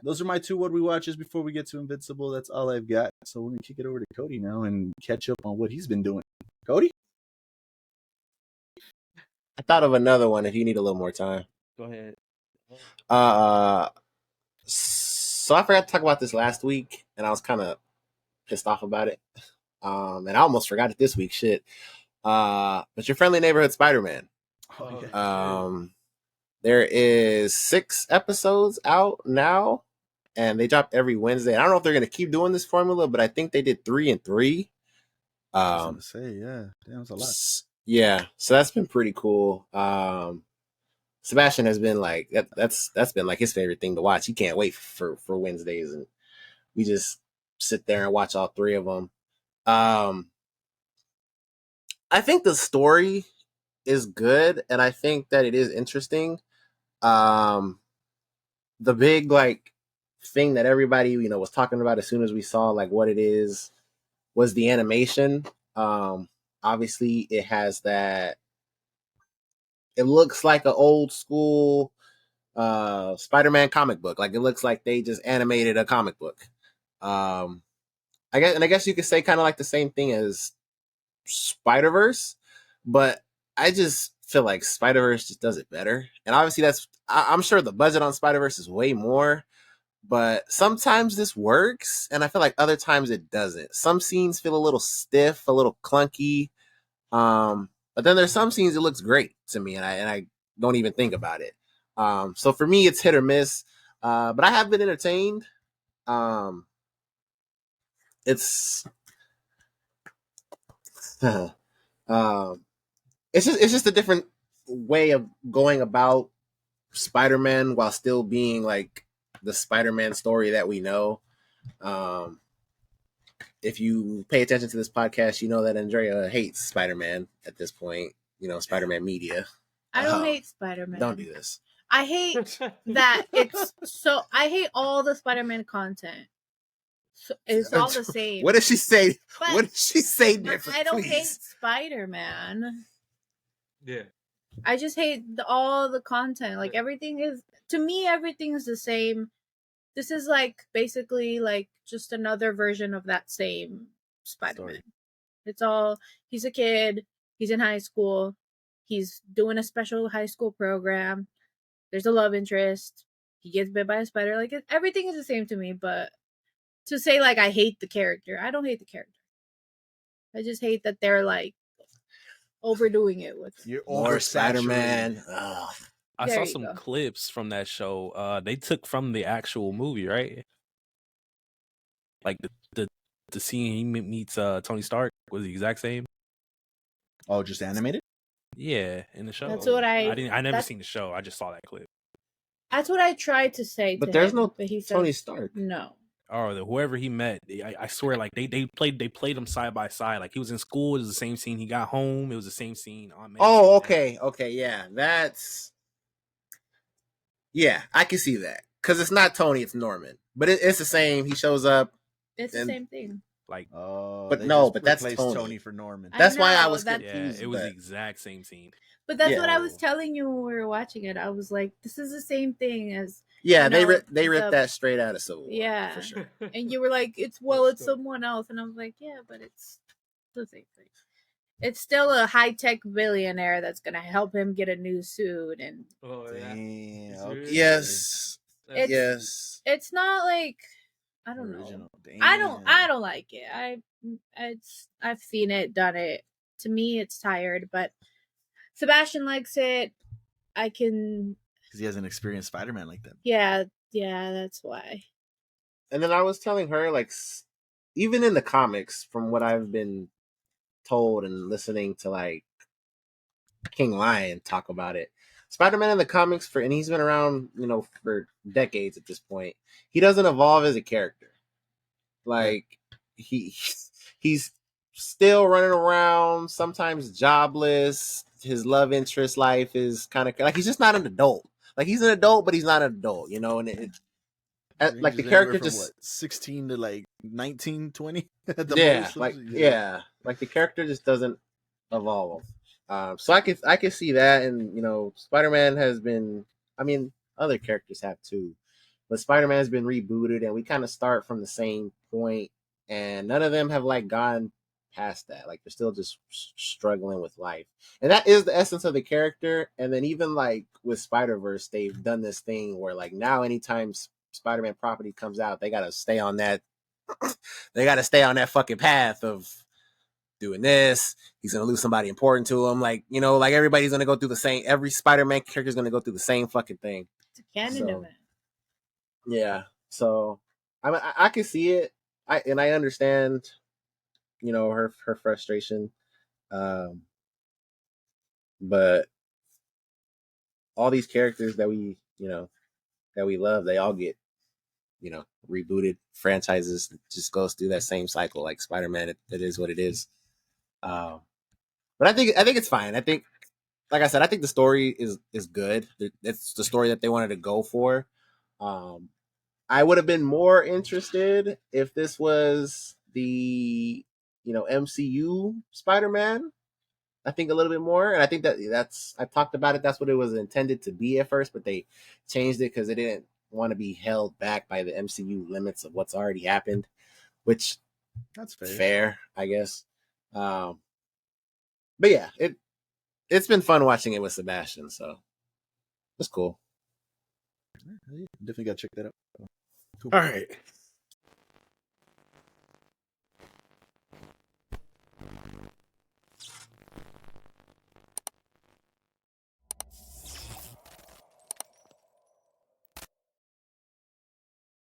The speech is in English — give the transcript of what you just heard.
those are my two what we watches before we get to Invincible. That's all I've got. So we're gonna kick it over to Cody now and catch up on what he's been doing. Cody? I thought of another one if you need a little more time. Go ahead. So I forgot to talk about this last week, and I was kind of pissed off about it. And I almost forgot it this week. Shit. But Your Friendly Neighborhood Spider-Man. Oh, yeah. There is 6 episodes out now, and they drop every Wednesday. I don't know if they're going to keep doing this formula, but I think they did 3 and 3. I was gonna say, yeah, damn, it's a lot. Yeah, so that's been pretty cool. Sebastian has been like that's been like his favorite thing to watch. He can't wait for Wednesdays, and we just sit there and watch all 3 of them. I think the story is good, and I think that it is interesting. The big like thing that everybody was talking about as soon as we saw like what it is was the animation. Obviously, it has that. It looks like an old school Spider-Man comic book. Like it looks like they just animated a comic book. I guess you could say kind of like the same thing as Spider-Verse, but I just feel like Spider-Verse just does it better. And obviously I'm sure the budget on Spider-Verse is way more, but sometimes this works, and I feel like other times it doesn't. Some scenes feel a little stiff, a little clunky. But then there's some scenes it looks great to me, and I don't even think about it. So for me, it's hit or miss. But I have been entertained. It's it's just a different way of going about Spider-Man while still being like the Spider-Man story that we know. If you pay attention to this podcast, you know that Andrea hates Spider-Man at this point. Spider-Man media. I don't hate Spider-Man. Don't do this. I hate that I hate all the Spider-Man content. So it's all the same. What did she say? What did she say different? I don't hate Spider-Man. Yeah. I just hate all the content. Like everything is the same. This is like basically like just another version of that same Spider-Man. Story. It's all, he's a kid, he's in high school, he's doing a special high school program, there's a love interest, he gets bit by a spider. Like everything is the same to me, but to say like I hate the character, I don't hate the character. I just hate that they're like overdoing it with more Spider-Man. I saw some clips from that show. They took from the actual movie, right? Like the scene he meets Tony Stark was the exact same. Oh, just animated? Yeah, in the show. That's what I never seen the show. I just saw that clip. That's what I tried to say. But there's no Tony Stark. No. Or whoever he met, I swear, like they played them side by side. Like he was in school, it was the same scene. He got home, it was the same scene. Oh, okay, yeah, yeah, I can see that because it's not Tony, it's Norman, but it's the same. He shows up. It's the same thing. Like, but that's Tony for Norman. That's why I was confused. Yeah, it was the exact same scene. But that's what I was telling you when we were watching it. I was like, this is the same thing as. Yeah, they ripped that straight out of Civil War. Yeah, for sure. And you were like, it's someone else, and I was like, yeah, but it's the same thing. It's still a high-tech billionaire that's gonna help him get a new suit, and yes, yes. It's not like I don't know. I don't like it. I've seen it, done it. To me, it's tired, but Sebastian likes it. I can. Because he hasn't experienced Spider-Man like that. Yeah, that's why. And then I was telling her, like, even in the comics, from what I've been told and listening to, like, King Lion talk about it, Spider-Man in the comics, and he's been around, for decades at this point, he doesn't evolve as a character. Like, he's still running around, sometimes jobless. His love interest life is kind of, like, he's just not an adult. Like, he's an adult, but he's not an adult, and like the character just 16 to like 19, 20. Yeah, like the character just doesn't evolve. So I can see that, and Spider-Man has been. I mean, other characters have too, but Spider-Man's been rebooted, and we kind of start from the same point, and none of them have like gone past that. Like they're still just struggling with life, and that is the essence of the character. And then even like with Spider-Verse, they've done this thing where like now anytime Spider-Man property comes out, they gotta stay on that. They gotta stay on that fucking path of doing this. He's gonna lose somebody important to him. Like, you know, like everybody's gonna go through the same. Every Spider-Man character is gonna go through the same fucking thing. It's a canon event. Yeah. So I can see it. I understand, you know, her frustration. But all these characters that we, you know, that we love, they all get, you know, rebooted franchises. It just goes through that same cycle. Like Spider-Man, it is what it is. But I think it's fine. I think, like I said, I think the story is good. It's the story that they wanted to go for. I would have been more interested if this was the, you know, MCU Spider-Man. I think a little bit more, and I think that's I talked about it. That's what it was intended to be at first, but they changed it because they didn't want to be held back by the MCU limits of what's already happened, which that's fair, I guess. But yeah, it's been fun watching it with Sebastian, so it's cool. Definitely got to check that out. Cool. All right.